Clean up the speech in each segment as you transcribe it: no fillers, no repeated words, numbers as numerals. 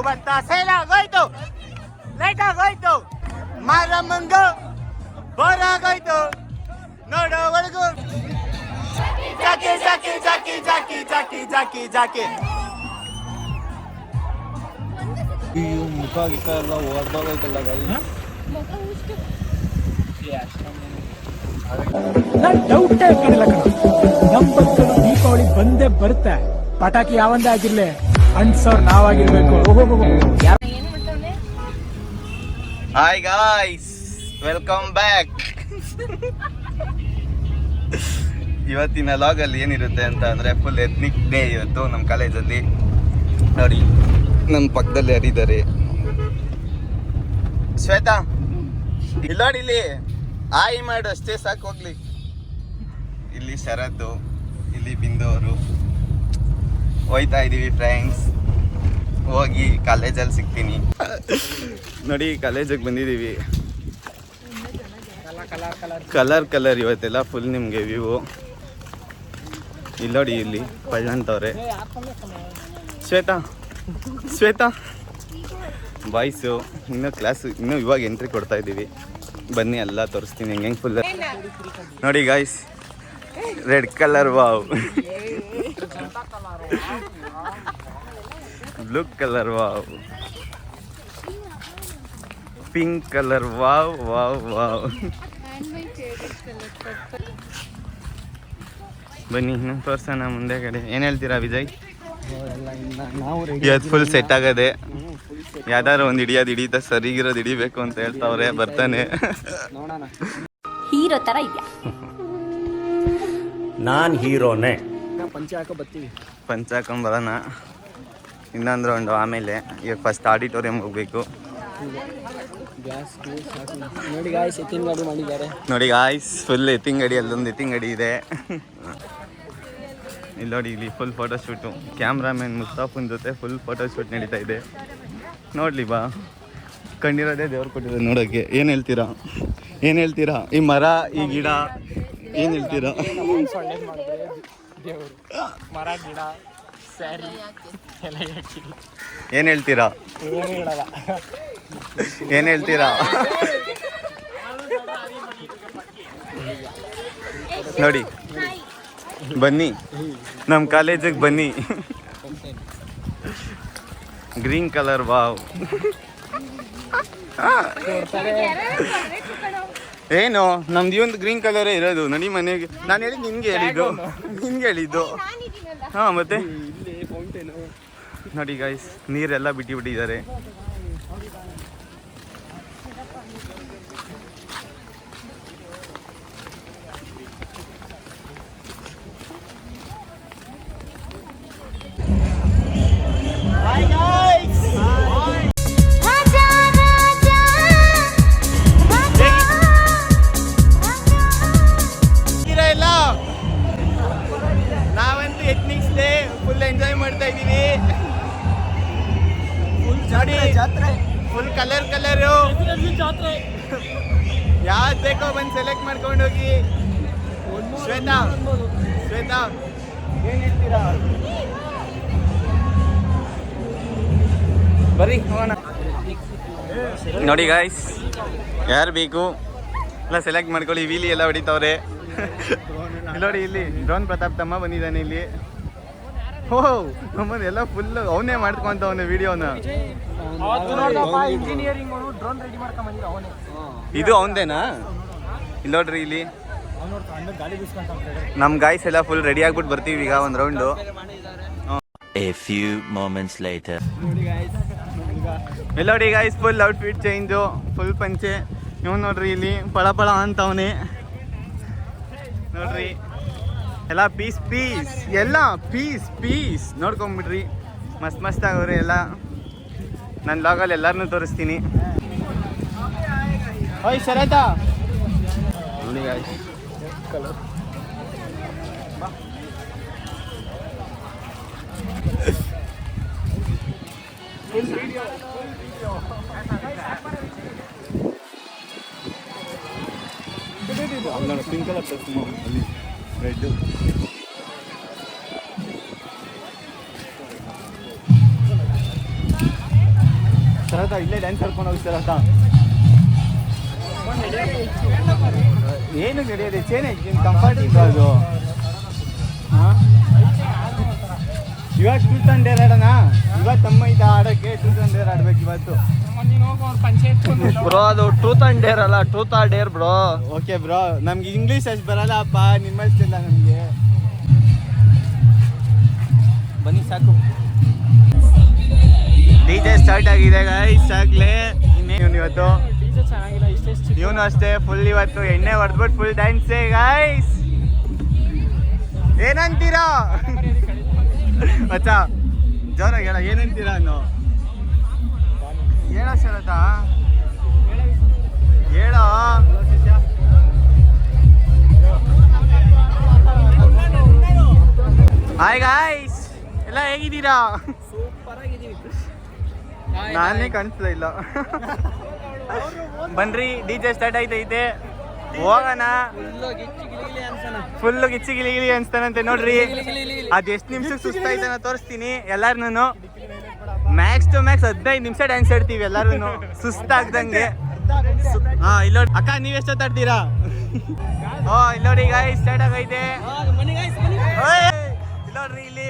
ಬರ್ತಾ ಸೇಲಾಗೋಯ್ತು, ಲೈಟ್ ಆಗೋಯ್ತು, ಮಾರಮ್ಮಂದು ಬೋರಾಗೋಯ್ತು, ನೋಡೋವರೆಗೂ ಜಾಕಿ ಜಾಕಿ ಜಾಕಿ ಜಾಕಿ ಜಾಕಿ ಜಾಕಿ ಜಾಕಿ. ಮುಖ ಗಿಖ ಎಲ್ಲ ಓದ್ಬೋದೈತಲ್ಲ ಡೌಟೇ ಕಾಣಿಲ್ಲ ಕಣ. ನಮ್ ಬದುಕಲು ದೀಪಾವಳಿ ಬಂದೇ ಬರುತ್ತೆ. ಪಟಾಕಿ ಯಾವಂದೇ ಆಗಿರ್ಲಿ, ಅನ್ಸೋರ್ ನಾವಾಗಿರ್ಬೇಕು. Hi guys, welcome back. ಇವತ್ತಿನ ಲಾಗಲ್ಲಿ ಏನಿರುತ್ತೆ ಅಂತ ಅಂದರೆ ಫುಲ್ ಎಥ್ನಿಕ್ ಡೇ ಇವತ್ತು ನಮ್ಮ ಕಾಲೇಜಲ್ಲಿ. ನೋಡಿ ನಮ್ಮ ಪಕ್ಕದಲ್ಲಿ ಯಾರಿದ್ದಾರೆ, ಶ್ವೇತಾ ಇಲ್ಲಿ ನೋಡಿ, ಇಲ್ಲಿ ಆಯಿ ಮಾಡು ಅಷ್ಟೇ ಸಾಕು, ಹೋಗ್ಲಿ. ಇಲ್ಲಿ ಶರತ್ತು, ಇಲ್ಲಿ ಬಿಂದು ಅವರು. ಹೋಯ್ತಾ ಇದ್ದೀವಿ ಫ್ರೆಂಡ್ಸ್, ಹೋಗಿ ಕಾಲೇಜಲ್ಲಿ ಸಿಗ್ತೀನಿ. ನೋಡಿ ಕಾಲೇಜಿಗೆ ಬಂದಿದ್ದೀವಿ. ಕಲರ್ ಇವತ್ತೆಲ್ಲ ಫುಲ್ ನಿಮಗೆ ವ್ಯೂ. ಇಲ್ಲಿ ನೋಡಿ, ಇಲ್ಲಿ ಪಳ್ಳಂತವ್ರೆ. ಶ್ವೇತಾ ಬಾಯ್ಸು ಇನ್ನೂ ಕ್ಲಾಸು, ಇನ್ನೂ ಇವಾಗ ಎಂಟ್ರಿ ಕೊಡ್ತಾ ಇದ್ದೀವಿ. ಬನ್ನಿ ಎಲ್ಲ ತೋರಿಸ್ತೀನಿ ಹೆಂಗೆ ಫುಲ್. ನೋಡಿ guys, red colour wow, blue colour wow, pink colour wow wow wow. ಬನ್ನಿ ಇನ್ನೂ ತೋರ್ಸೋಣ ಮುಂದೆ ಕಡೆ. ಏನು ಹೇಳ್ತೀರಾ ವಿಜಯ್? ಇವತ್ತು ಫುಲ್ ಸೆಟ್ ಆಗದೆ. ಯಾವ್ದಾರು ಒಂದು ಹಿಡಿಯೋದು ಸರಿಗಿರೋದು ಹಿಡಿಬೇಕು ಅಂತ ಹೇಳ್ತಾವ್ರೆ. ಬರ್ತಾನೆ ಹೀರೋ ತರ ಇದೆಯಾ? ನಾನ್ ಹೀರೋನೇ. ಪಂಚ ಹಾಕೊಂಬರೋಣ ಇನ್ನೊಂದು ರೌಂಡು. ಆಮೇಲೆ ಈಗ ಫಸ್ಟ್ ಆಡಿಟೋರಿಯಂ ಹೋಗ್ಬೇಕು. ನೋಡಿ ಗಾಯ್ಸ್, ಫುಲ್ ಎತ್ತಿಂಗಡಿ, ಅಲ್ಲೊಂದು ಎತ್ತಿಂಗಡಿ ಇದೆ. ಇಲ್ಲಿ ನೋಡಿ, ಇಲ್ಲಿ ಫುಲ್ ಫೋಟೋಶೂಟು. ಕ್ಯಾಮ್ರಾಮನ್ ಮುಸ್ತಾಫನ್ ಜೊತೆ ಫುಲ್ ಫೋಟೋಶೂಟ್ ನಡೀತಾ ಇದೆ. ನೋಡ್ಲಿ ಬಾ, ಕಂಡಿರೋದೇ ದೇವ್ರು ಕೊಟ್ಟಿರೋದು ನೋಡೋಕ್ಕೆ. ಏನು ಹೇಳ್ತೀರಾ? ಈ ಮರ, ಈ ಗಿಡ ಏನು ಹೇಳ್ತೀರಾ? ಏನು ಹೇಳ್ತೀರಾ? ನೋಡಿ ಬನ್ನಿ, ನಮ್ಮ ಕಾಲೇಜಿಗೆ ಬನ್ನಿ. Green colour wow. ಏನು ನಮ್ದು ಒಂದು ಗ್ರೀನ್ ಕಲರೇ ಇರೋದು. ನೋಡಿ ಮನೆಗೆ ನಾನು ಹೇಳಿದ್ದು, ನಿನ್ಗೆ ಹೇಳಿದ್ದು. ಹಾಂ ಮತ್ತೆ ನೋಡಿ ಗಾಯ್ಸ್, ನೀರೆಲ್ಲ ಬಿಟ್ಟಿದ್ದಾರೆ. ನಾವಂತೂ ಎಥ್ನಿಕ್ಸ್ ಡೇ ಫುಲ್ ಎಂಜಾಯ್ ಮಾಡ್ತಾ ಇದ್ದೀವಿ. ನೋಡಿ ಫುಲ್ ಕಲರು. ಯಾವ್ದು ಬೇಕೋ ಬಂದು ಸೆಲೆಕ್ಟ್ ಮಾಡ್ಕೊಂಡು ಹೋಗಿ. ಶ್ವೇತಾ ಏನು ಹೇಳ್ತೀರಾ? ಬರ್ರಿ ಹೋಗೋಣ. ನೋಡಿ ಗಾಯ್ಸ್, ಯಾರು ಬೇಕು ಎಲ್ಲ ಸೆಲೆಕ್ಟ್ ಮಾಡ್ಕೊಳ್ಳಿ. ವೀಲಿ ಎಲ್ಲ ಹೊಡಿತಾವ್ರೆ. ನೋಡಿ, ಇಲ್ಲಿ ಡ್ರೋನ್ ಪ್ರತಾಪ್ ತಮ್ಮ ಬಂದಿದ್ದಾನೆ ಇಲ್ಲಿ. ನಮ್ಮದು ಎಲ್ಲ ಫುಲ್ ಅವನೇ ಮಾಡ್ಕೊಂತವನೆ ವಿಡಿಯೋನ. ಇದು ಅವನದೇನಾ? ಇಲ್ಲಿ ನೋಡ್ರಿ, ಇಲ್ಲಿ ನಮ್ಮ ಗಾಯ್ಸ್ ಎಲ್ಲ ಫುಲ್ ರೆಡಿ ಆಗ್ಬಿಟ್ಟು ಬರ್ತೀವಿ ಈಗ ಒಂದು round. A few moments later. ಇಲ್ಲಿ ನೋಡಿ guys, full outfit change, full ಪಂಚೆ. ಇವನು ನೋಡ್ರಿ ಇಲ್ಲಿ ಪಳ ಅಂತವನೇ. ನೋಡ್ರಿ ಎಲ್ಲ ಪೀಸ್ ನೋಡ್ಕೊಂಬಿಡ್ರಿ. ಮಸ್ತ್ ಆಗವ್ರಿ ಎಲ್ಲ. ನನ್ನ ಲಾಗಲ್ಲಿ ಎಲ್ಲರನ್ನೂ ತೋರಿಸ್ತೀನಿ. ಓಯ್ ಶರತಾ, ನೋಡಿ ಗಾಯ್ಸ್, ಪಿಂಕ್ ಕಲರ್ ಅಲ್ಲಿ ರೆಡ್. ಶರತ ಇಲ್ಲೇ ಡ್ಯಾನ್ಸ್ ಕರ್ಕೊಂಡು ಹೋಗಿ ಶರತ. ಏನು ನಡೆಯೋದು ಚೇನೆ ಕಂಫರ್ಟ್ ಇಲ್ಲ ಅದು. ಹಾಂ ಇವಾಗ ಟ್ರೂತ್ ಆ್ಯಂಡ್ ಡೇರ್ ಆಡೋಣ. ಇವತ್ತು ತಮ್ಮ ಇದು ಆಡೋಕ್ಕೆ ಟ್ರೂತ್ ಆ್ಯಂಡ್ ಡೇರ್ ಆಡ್ಬೇಕು ಇವತ್ತು. ಬ್ರೋ ಅದು ಟ್ರೂತ್ ಅಂಡ್ ಡೇರ್ ಅಲ್ಲ, truth or dare bro. Okay bro, ನಮ್ಗೆ ಇಂಗ್ಲೀಷ್ ಅಷ್ಟು ಬರಲ್ಲಪ್ಪ, ನಿಮ್ಮಷ್ಟಿಲ್ಲ ನಮಗೆ. ಬನ್ನಿ ಸಾಕು. ಡಿಜೆ ಸ್ಟಾರ್ಟ್ ಆಗಿದೆ ಗೈಸ್ ಆಗಲೇ. ಇನ್ನೇನು ಇವತ್ತು ಇವನು ಅಷ್ಟೇ ಫುಲ್ ಇವತ್ತು ಎಣ್ಣೆ ಹೊಡೆದ್ಬಿಟ್ಟು ಫುಲ್ ಡ್ಯಾನ್ಸೇ ಗೈಸ್. ಏನಂತೀರಾ ಅಚ್ಚಾ ಜೋರಾಗಿ ಹೇಳ, ಏನಂತೀರಾ ಅನ್ನೋ ಹೇಳೋ ಶರತ ಹೇಳೋ. ಹಾಯ್ ಗಾಯ್ಸ್, ಎಲ್ಲ ಹೇಗಿದ್ದೀರಾ? ನಾನೇ ಕಾಣಿಸ್ತಾ ಇಲ್ಲ. ಬನ್ರಿ ಡಿಜೆ ಸ್ಟಾರ್ಟ್ ಆಯ್ತೈತೆ, ಹೋಗೋಣ. ಫುಲ್ಲು ಗಿಚ್ಚಿ ಗಿಲಿ ಗಿಲಿ ಅನ್ಸ್ತಾನಂತೆ ನೋಡ್ರಿ. ಅದು ಎಷ್ಟು ನಿಮಿಷಕ್ಕೆ ಸುಸ್ತಾಯ್ತಾನ ತೋರಿಸ್ತೀನಿ ಎಲ್ಲಾರ್ನು. ಮ್ಯಾಕ್ಸ್ ಟು ಮ್ಯಾಕ್ಸ್ 15 ನಿಮಿಷ ಡ್ಯಾನ್ಸ್ ಆಡ್ತೀವಿ ಎಲ್ಲಾರು ಸುಸ್ತಾಗ್ದಂಗೆ. ಹಾ ಇಲ್ಲೋಡಿ ಅಕ್ಕ, ನೀವ್ ಎಷ್ಟೊತ್ತಾಡ್ತೀರಾ? ಇಲ್ಲೋಡಿ ಗಾಯ್ಸ್ ಸ್ಟಾರ್ಟ್ ಆಗೈತೆ. ಇಲ್ಲೋಡ್ರಿ ಇಲ್ಲಿ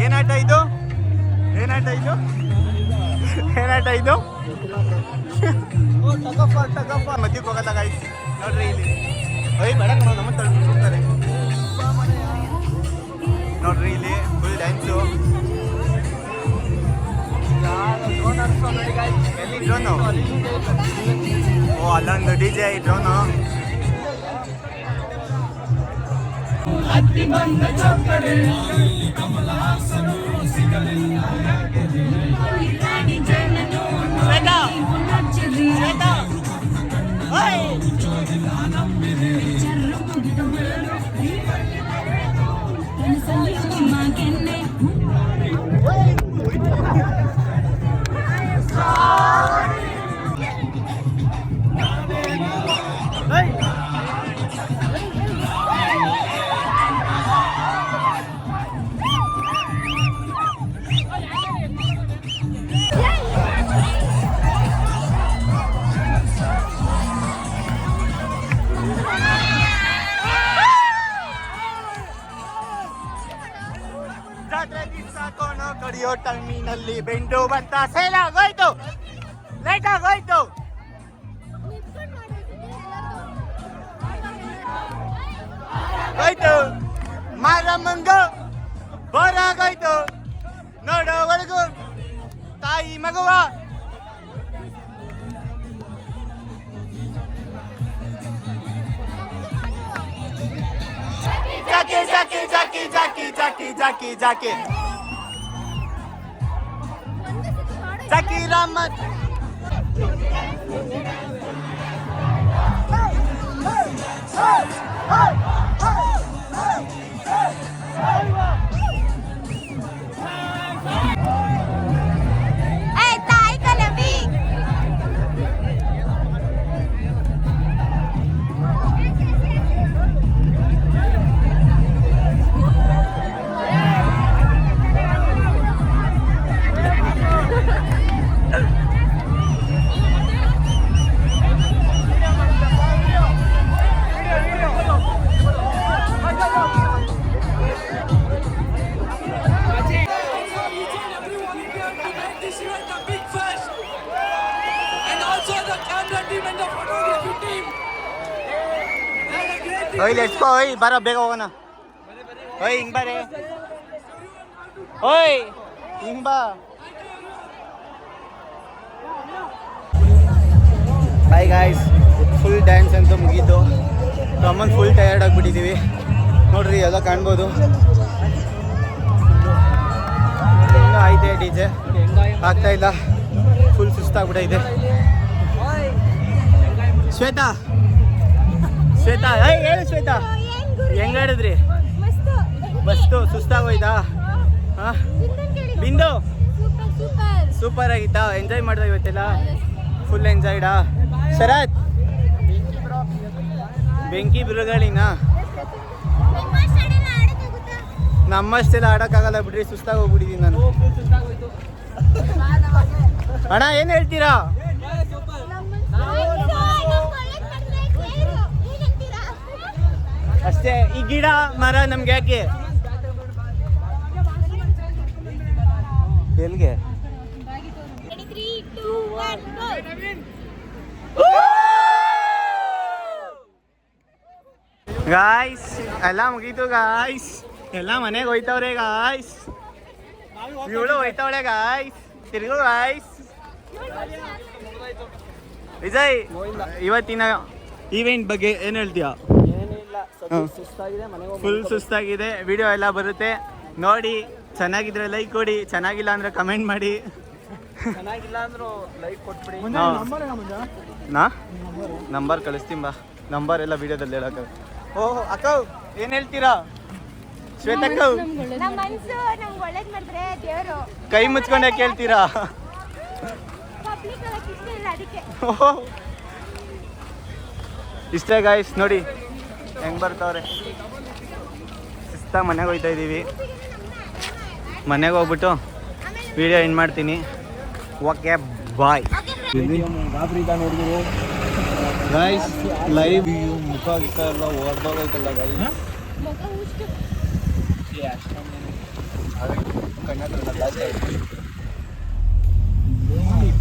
ಏನಾಟ ಇದು? ಏನಾಟ ಇದು? ಏನಾಟ ಇದು? ಮಧ್ಯಕ್ಕೆ ಹೋಗಲ್ಲ ಗಾಯ್ಸ್ ನೋಡ್ರಿ ಇಲ್ಲಿ. ಬೇಡ ನಮ್ಮ ತಳ್ತಾರೆ ನೋಡ್ರಿ ಇಲ್ಲಿ ಫುಲ್ ಡ್ಯಾನ್ಸು. ಎಲ್ಲಿ ಡ್ರೋನು? ಓ ಅಲ್ಲೊಂದು ಡಿಜೆ ಡ್ರೋನು. ಕಡಿಯೋ ಟೈಮಿನಲ್ಲಿ ಬೆಂಡು ಬಂತ ಸೇಲ್ ಆಗೋಯ್ತು, ಲೈಟ್ ಆಗೋಯ್ತು. ಹೋಯ್ತು ಮಾರಮ್ಮಂಗ ಬರಾಗೋಯ್ತು. ನೋಡೋವರೆಗೂ ತಾಯಿ ಮಗುವ ಜಾಕಿ ಜಾಕಿ ಜಾಕಿ ಜಾಕಿ ಜಾಕಿ ಜಾಕಿ ಜಾಕಿ ಜಾಕಿ ರಾಮತ್. ಓಯ್ ಲೆಟ್ಸ್ ಗೋ. ಓಯ್ ಬರೋ ಬೇಗ ಹೋಗೋಣ. ಓಯ್ ಹಿಂಗ್ ಬಾರೆ. ಓಯ್ ಹಿಂಗ್ ಬಾ. ಹಾಯ್ ಗಾಯ್ಸ್, ಫುಲ್ ಡ್ಯಾನ್ಸ್ ಅಂತೂ ಮುಗೀತು. ನಮ್ಮನ್ನು ಫುಲ್ ಟಯರ್ಡ್ ಆಗಿಬಿಟ್ಟಿದ್ದೀವಿ ನೋಡ್ರಿ, ಎಲ್ಲ ಕಾಣ್ಬೋದು. ಇನ್ನೂ ಐತೆ ಡಿಜೆ ಆಗ್ತಾ ಇಲ್ಲ, ಫುಲ್ ಸುಸ್ತಾಗ್ಬಿಟ್ಟೈತೆ. ಶ್ವೇತಾ ಶ್ವೇತಾ ಹೇಳಿ ಶ್ವೇತಾ, ಹೆಂಗ್ ಆಡಿದ್ರಿ? ಬಸ್ತು ಸುಸ್ತಾಗೋಯ್ತಾ? ಹಾಂ ಬಿಂದು ಸೂಪರ್ ಆಗಿತ್ತಾ? ಎಂಜಾಯ್ ಮಾಡ್ದ ಇವತ್ತೆಲ್ಲ? ಫುಲ್ ಎಂಜಾಯ್ಡಾ? ಶರತ್ ಬೆಂಕಿ ಬಿರುಗಾಳಿನ? ನಮ್ಮಷ್ಟೆಲ್ಲ ಆಡೋಕ್ಕಾಗಲ್ಲ ಬಿಡ್ರಿ, ಸುಸ್ತಾಗಿ ಹೋಗ್ಬಿಟ್ಟಿದ್ದೀನಿ ನಾನು. ಅಣ್ಣ ಏನು ಹೇಳ್ತೀರಾ? ಅಷ್ಟೇ. ಈ ಗಿಡ ಮರ ನಮ್ಗೆ ಯಾಕೆ? ಎಲ್ಲಿಗೆ? ಗಾಯ್ಸ್ ಎಲ್ಲ ಮುಗೀತು ಗಾಯ್ಸ್. ಎಲ್ಲ ಮನೆಗೆ ಹೋಯ್ತವ್ರೆ ಗಾಯ್ಸ್. ಇವಳು ಹೋಯ್ತವಳೆ ಗಾಯ್ಸ್. ತಿರ್ಗು ಗಾಯ್ಸ್. ವಿಜಯ್, ಇವತ್ತಿನ ಈವೆಂಟ್ ಬಗ್ಗೆ ಏನು ಹೇಳ್ತೀಯಾ? ಫುಲ್ ಸುಸ್ತಾಗಿದೆ. ವಿಡಿಯೋ ಎಲ್ಲ ಬರುತ್ತೆ ನೋಡಿ. ಚೆನ್ನಾಗಿದ್ರೆ ಲೈಕ್ ಕೊಡಿ, ಚೆನ್ನಾಗಿಲ್ಲ ಅಂದ್ರೆ ಕಮೆಂಟ್ ಮಾಡಿ. ಚೆನ್ನಾಗಿಲ್ಲ ಅಂದ್ರೂ ಲೈಕ್ ಕೊಟ್ಬಿಡಿ. ನಂಬರ್ ಕಳಿಸ್ತೀನಿ ಬಾ. ನಂಬರ್ ಎಲ್ಲ ವಿಡಿಯೋದಲ್ಲಿ ಹೇಳಕ್ಕೆ. ಓಹ್ ಅಕ್ಕ ಏನು ಹೇಳ್ತೀರಾ? ಶ್ವೇತಕ್ಕ ಕೈ ಮುಚ್ಕೊಂಡೆ ಕೇಳ್ತೀರಾ? ಇಷ್ಟೇ ಗಾಯ್ಸ್ ನೋಡಿ ಹೆಂಗ್ ಬರ್ತಾವ್ರೆ. ಶಿಸ್ತಾಗಿ ಮನೆಗೆ ಹೋಗ್ತಾ ಇದ್ದೀವಿ. ಮನೆಗೆ ಹೋಗ್ಬಿಟ್ಟು ವಿಡಿಯೋ ಎಂಡ್ ಮಾಡ್ತೀನಿ. Okay bye guys. ಲೈವ್ ಮುಖ ಗಿಕ್ಕ ಎಲ್ಲ ಓಡ್ಬೋದೈತಲ್ಲ ಗಾಯ್ಸ್.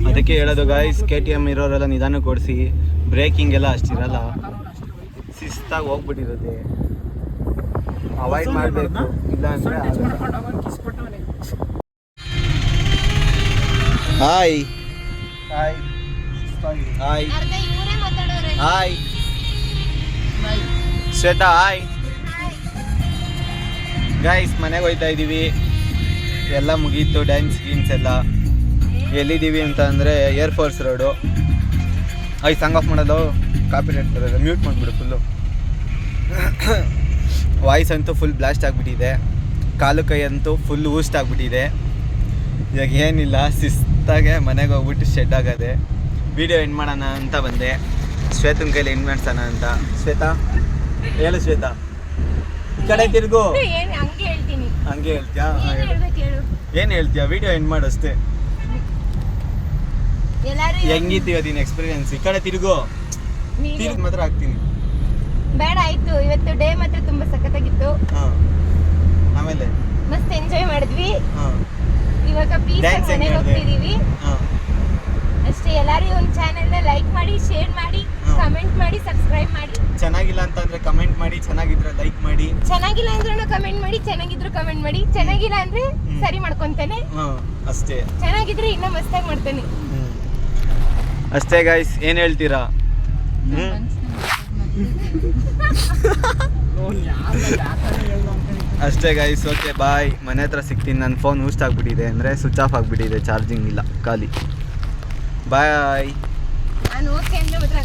ಅದಕ್ಕೆ ಹೇಳೋದು ಗಾಯ್ಸ್, KTM ಇರೋರೆಲ್ಲ ನಿಧಾನ ಕೊಡಿಸಿ. ಬ್ರೇಕಿಂಗ್ ಎಲ್ಲ ಅಷ್ಟಿರಲ್ಲ, ಶಿಸ್ತಾಗಿ ಹೋಗ್ಬಿಟ್ಟಿರುತ್ತೆ. ಅವಾಯ್ಡ್ ಮಾಡಬೇಕು, ಇಲ್ಲ ಅಂದರೆ hi hi hi hi Shweta hi guys. ಮನೆಗೆ ಹೋಗ್ತಾ ಇದ್ದೀವಿ. ಎಲ್ಲ ಮುಗೀತು, ಡ್ಯಾನ್ಸ್ ಗೀನ್ಸ್ ಎಲ್ಲ. ಎಲ್ಲಿದ್ದೀವಿ ಅಂತ ಅಂದರೆ ಏರ್ಫೋರ್ಸ್ ರೋಡು. ಸಾಂಗ್ ಆಫ್ ಮಾಡೋದು ಕಾಪಿ ರೈಟ್ ಬರೋದು. ಮ್ಯೂಟ್ ಮಾಡಿಬಿಡು ಫುಲ್ಲು. ವಾಯ್ಸ್ ಅಂತೂ ಫುಲ್ ಬ್ಲಾಸ್ಟ್ ಆಗಿಬಿಟ್ಟಿದೆ. ಕಾಲು ಕೈ ಅಂತೂ ಫುಲ್ ಊಸ್ಟ್ ಆಗಿಬಿಟ್ಟಿದೆ. ಇವಾಗ ಏನಿಲ್ಲ, ಶಿಸ್ತಾಗೆ ಮನೆಗೆ ಹೋಗ್ಬಿಟ್ಟು ಶೆಡ್ ಆಗೋದೆ. ವೀಡಿಯೋ ಎಂಡ್ ಮಾಡೋಣ ಅಂತ ಬಂದೆ. ಶ್ವೇತನ ಕೈಲಿ ಎಂಡ್ ಮಾಡ್ಸೋಣ ಅಂತ. ಶ್ವೇತಾ ಹೇಳು ಶ್ವೇತಾ. ಈ ಕಡೆ ತಿರುಗು. ಹಂಗೆ ಹೇಳ್ತೀಯಾ? ಏನು ಹೇಳ್ತೀಯಾ? ವಿಡಿಯೋ ಎಂಡ್ ಮಾಡು ಅಷ್ಟೇ. ಹೆಂಗಿತ್ತು ಇವತ್ತಿನ ಎಕ್ಸ್ಪೀರಿಯನ್ಸ್? ಈ ಕಡೆ ತಿರುಗು. ತಿರುಗಿ ಮಾತ್ರ ಹಾಕ್ತೀನಿ. ಬೇಡ ಆಯ್ತು. ಇವತ್ತು ಡೇ ಮಾತ್ರ ತುಂಬಾ ಸಖತ್ತಾಗಿತ್ತು. ಆಮೇಲೆ ಮಸ್ತ್ ಎಂಜಾಯ್ ಮಾಡಿದ್ವಿ. ಇವಾಗ ಪೀಸ್ ಮನೆಗೆ ಹೋಗ್ತಿದೀವಿ ಅಷ್ಟೇ. ಎಲ್ಲರೂ ಒಂದು ಚಾನೆಲ್ ನ ಲೈಕ್ ಮಾಡಿ, ಶೇರ್ ಮಾಡಿ, ಕಮೆಂಟ್ ಮಾಡಿ, ಸಬ್ಸ್ಕ್ರೈಬ್ ಮಾಡಿ. ಚೆನ್ನಾಗಿಲ್ಲ ಅಂತಂದ್ರೆ ಕಮೆಂಟ್ ಮಾಡಿ, ಚೆನ್ನಾಗಿದ್ರೆ ಲೈಕ್ ಮಾಡಿ. ಚೆನ್ನಾಗಿಲ್ಲ ಅಂದ್ರೂ ಕಮೆಂಟ್ ಮಾಡಿ, ಚೆನ್ನಾಗಿದ್ರು ಕಮೆಂಟ್ ಮಾಡಿ. ಚೆನ್ನಾಗಿಲ್ಲ ಅಂದ್ರೆ ಸರಿ ಮಾಡ್ಕೊಂತಾನೆ ಅಷ್ಟೇ. ಚೆನ್ನಾಗಿದ್ರೆ ಇನ್ನೂ ಮಸ್ತಾಗಿ ಮಾಡ್ತಾನೆ ಅಷ್ಟೇ ಗಾಯ್ಸ್. ಏನು ಹೇಳ್ತೀರಾ? ಅಷ್ಟೇ ಗಾಯ್ಸ್. Okay bye. ಮನೆ ಹತ್ರ ಸಿಗ್ತೀನಿ. ನನ್ನ ಫೋನ್ ಊಸ್ಟ್ ಆಗಿಬಿಟ್ಟಿದೆ, ಅಂದರೆ ಸ್ವಿಚ್ ಆಫ್ ಆಗಿಬಿಟ್ಟಿದೆ, ಚಾರ್ಜಿಂಗ್ ಇಲ್ಲ, ಖಾಲಿ. ಬಾಯ್. ನಾನು ಓಕೆ ಅಂದ್ರೆ ಮಾತ್ರ